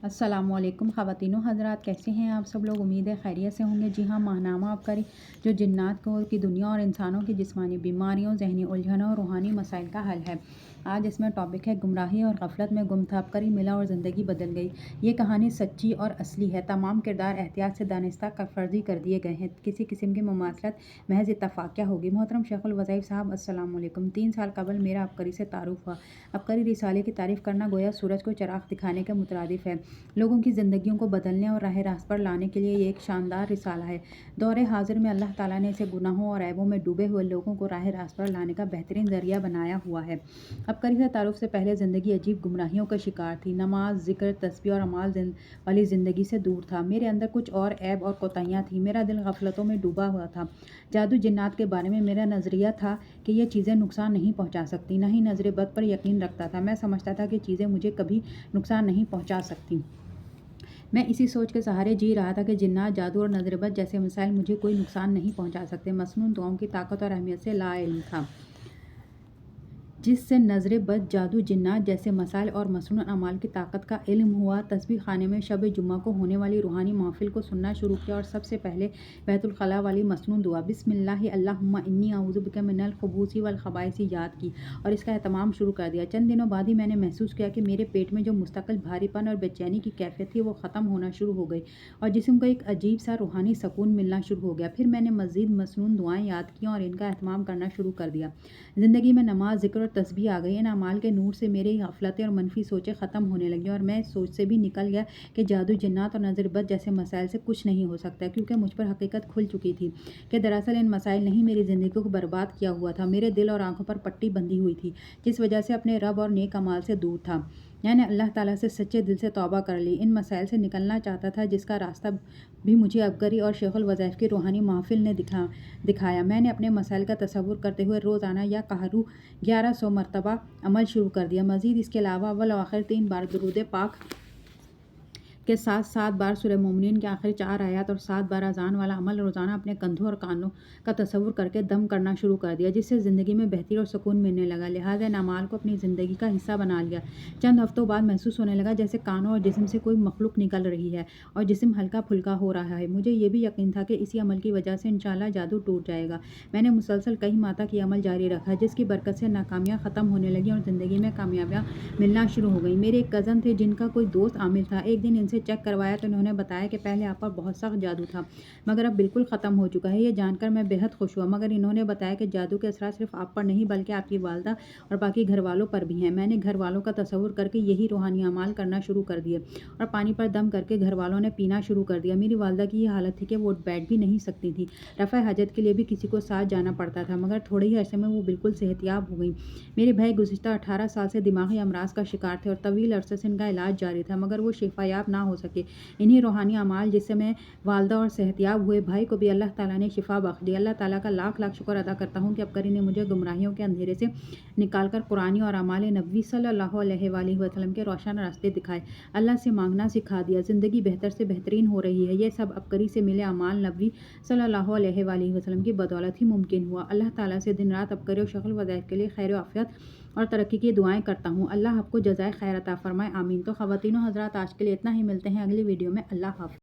السلام علیکم خواتین و حضرات، کیسے ہیں آپ سب لوگ؟ امید ہے خیریت سے ہوں گے۔ جی ہاں، ماہنامہ آبکاری جو جنات کی دنیا اور انسانوں کی جسمانی بیماریوں، ذہنی الجھنوں اور روحانی مسائل کا حل ہے۔ آج اس میں ٹاپک ہے گمراہی اور غفلت میں گم تھا، آبکاری ملا اور زندگی بدل گئی۔ یہ کہانی سچی اور اصلی ہے۔ تمام کردار احتیاط سے دانستہ فرضی کر دیے گئے ہیں۔ کسی قسم کی مماثلت محض اتفاقیہ ہوگی۔ محترم شیخ الوظائف صاحب، السلام علیکم۔ 3 سال قبل میرا آبکاری سے تعارف ہوا۔ آبکاری رسالے کی تعریف کرنا گویا سورج کو چراغ دکھانے کے مترادف ہے۔ لوگوں کی زندگیوں کو بدلنے اور راہ راست پر لانے کے لیے یہ ایک شاندار رسالہ ہے۔ دور حاضر میں اللہ تعالیٰ نے اسے گناہوں اور عیبوں میں ڈوبے ہوئے لوگوں کو راہ راست پر لانے کا بہترین ذریعہ بنایا ہوا ہے۔ آبکاری سے تعارف سے پہلے زندگی عجیب گمراہیوں کا شکار تھی۔ نماز، ذکر، تسبیح اور اعمال والی زندگی سے دور تھا۔ میرے اندر کچھ اور عیب اور کوتاہیاں تھیں۔ میرا دل غفلتوں میں ڈوبا ہوا تھا۔ جادو جنات کے بارے میں میرا نظریہ تھا کہ یہ چیزیں نقصان نہیں پہنچا سکتی، نہ ہی نظر بد پر یقین رکھتا تھا۔ میں سمجھتا تھا کہ چیزیں مجھے کبھی نقصان نہیں پہنچا سکتی۔ میں اسی سوچ کے سہارے جی رہا تھا کہ جنات، جادو اور نظر بد جیسے مسائل مجھے کوئی نقصان نہیں پہنچا سکتے۔ مسنون دعاؤں کی طاقت اور اہمیت سے لا علم تھا۔ جس سے نظر بد، جادو، جنات جیسے مسائل اور مسنون اعمال کی طاقت کا علم ہوا، تسبیح خانے میں شب جمعہ کو ہونے والی روحانی محفل کو سننا شروع کیا اور سب سے پہلے بیت الخلاء والی مسنون دعا بسم اللہ اللہم انی اعوذ بک من الخبث والخبائث یاد کی اور اس کا اہتمام شروع کر دیا۔ چند دنوں بعد ہی میں نے محسوس کیا کہ میرے پیٹ میں جو مستقل بھاری پن اور بے چینی کی کیفیت تھی وہ ختم ہونا شروع ہو گئی اور جسم کو ایک عجیب سا روحانی سکون ملنا شروع ہو گیا۔ پھر میں نے مزید مسنون دعائیں یاد کیں اور ان کا اہتمام کرنا شروع کر دیا۔ زندگی میں نماز، ذکر اور تسبیح آ گئی۔ ان اعمال کے نور سے میری غفلتیں اور منفی سوچیں ختم ہونے لگیں اور میں اس سوچ سے بھی نکل گیا کہ جادو، جنات اور نظر بد جیسے مسائل سے کچھ نہیں ہو سکتا، کیونکہ مجھ پر حقیقت کھل چکی تھی کہ دراصل ان مسائل نے ہی میری زندگی کو برباد کیا ہوا تھا۔ میرے دل اور آنکھوں پر پٹی بندھی ہوئی تھی، جس وجہ سے اپنے رب اور نیک اعمال سے دور تھا۔ میں نے اللہ تعالیٰ سے سچے دل سے توبہ کر لی، ان مسائل سے نکلنا چاہتا تھا جس کا راستہ بھی مجھے آبکاری اور شیخ الوظائف کی روحانی محفل نے دکھایا۔ میں نے اپنے مسائل کا تصور کرتے ہوئے روزانہ یا قہرو 1100 مرتبہ عمل شروع کر دیا۔ مزید اس کے علاوہ اول و آخر 3 بار درود پاک کے ساتھ 7 بار سورہ مومنون کے آخر 4 آیات اور 7 بار اذان والا عمل روزانہ اپنے کندھوں اور کانوں کا تصور کر کے دم کرنا شروع کر دیا، جس سے زندگی میں بہتری اور سکون ملنے لگا۔ لہٰذا ان اعمال کو اپنی زندگی کا حصہ بنا لیا۔ چند ہفتوں بعد محسوس ہونے لگا جیسے کانوں اور جسم سے کوئی مخلوق نکل رہی ہے اور جسم ہلکا پھلکا ہو رہا ہے۔ مجھے یہ بھی یقین تھا کہ اسی عمل کی وجہ سے انشاءاللہ جادو ٹوٹ جائے گا۔ میں نے مسلسل کئی ماہ تک یہ عمل جاری رکھا، جس کی برکت سے ناکامیاں ختم ہونے لگیں اور زندگی میں کامیابیاں ملنا شروع ہو گئیں۔ میرے ایک کزن تھے جن کا کوئی دوست عامل تھا۔ ایک دن ان سے چیک کروایا تو انہوں نے بتایا کہ پہلے آپ پر بہت سخت جادو تھا، مگر اب بالکل ختم ہو چکا ہے۔ یہ جان کر میں بے حد خوش ہوا، مگر انہوں نے بتایا کہ جادو کے اثرات صرف آپ پر نہیں بلکہ آپ کی والدہ اور باقی گھر والوں پر بھی ہیں۔ میں نے گھر والوں کا تصور کر کے یہی روحانی اعمال کرنا شروع کر دیے اور پانی پر دم کر کے گھر والوں نے پینا شروع کر دیا۔ میری والدہ کی یہ حالت تھی کہ وہ بیٹھ بھی نہیں سکتی تھی۔ رفع حاجت کے لیے بھی کسی کو ساتھ جانا پڑتا تھا، مگر تھوڑے ہی عرصے میں وہ بالکل صحت یاب ہو گئیں۔ میرے بھائی گزشتہ 18 سال سے دماغی امراض کا شکار تھے اور طویل عرصے سے ان کا علاج جاری تھا، مگر وہ شفا یاب نہ ہو سکے۔ انہی روحانی اعمال جس سے میں والدہ اور صحت یاب ہوئے بھائی کو بھی اللہ تعالیٰ نے شفا بخش دی۔ اللہ تعالیٰ کا لاکھ لاکھ شکر ادا کرتا ہوں کہ آبکاری نے مجھے گمراہیوں کے اندھیرے سے نکال کر قرآنی اور اعمال نبوی صلی اللہ علیہ وآلہ وسلم کے روشن راستے دکھائے، اللہ سے مانگنا سکھا دیا۔ زندگی بہتر سے بہترین ہو رہی ہے۔ یہ سب آبکاری سے ملے اعمال نبوی صلی اللہ علیہ وآلہ وسلم کی بدولت ہی ممکن ہوا۔ اللہ تعالیٰ سے دن رات آبکاری اور شیخ الوظائف کے لیے خیر و عافیت اور ترقی کی دعائیں کرتا ہوں۔ اللہ آپ کو جزائے خیر عطا فرمائے، آمین۔ تو خواتین و حضرات، آج کے لیے اتنا ہی، ملتے ہیں اگلی ویڈیو میں۔ اللہ حافظ۔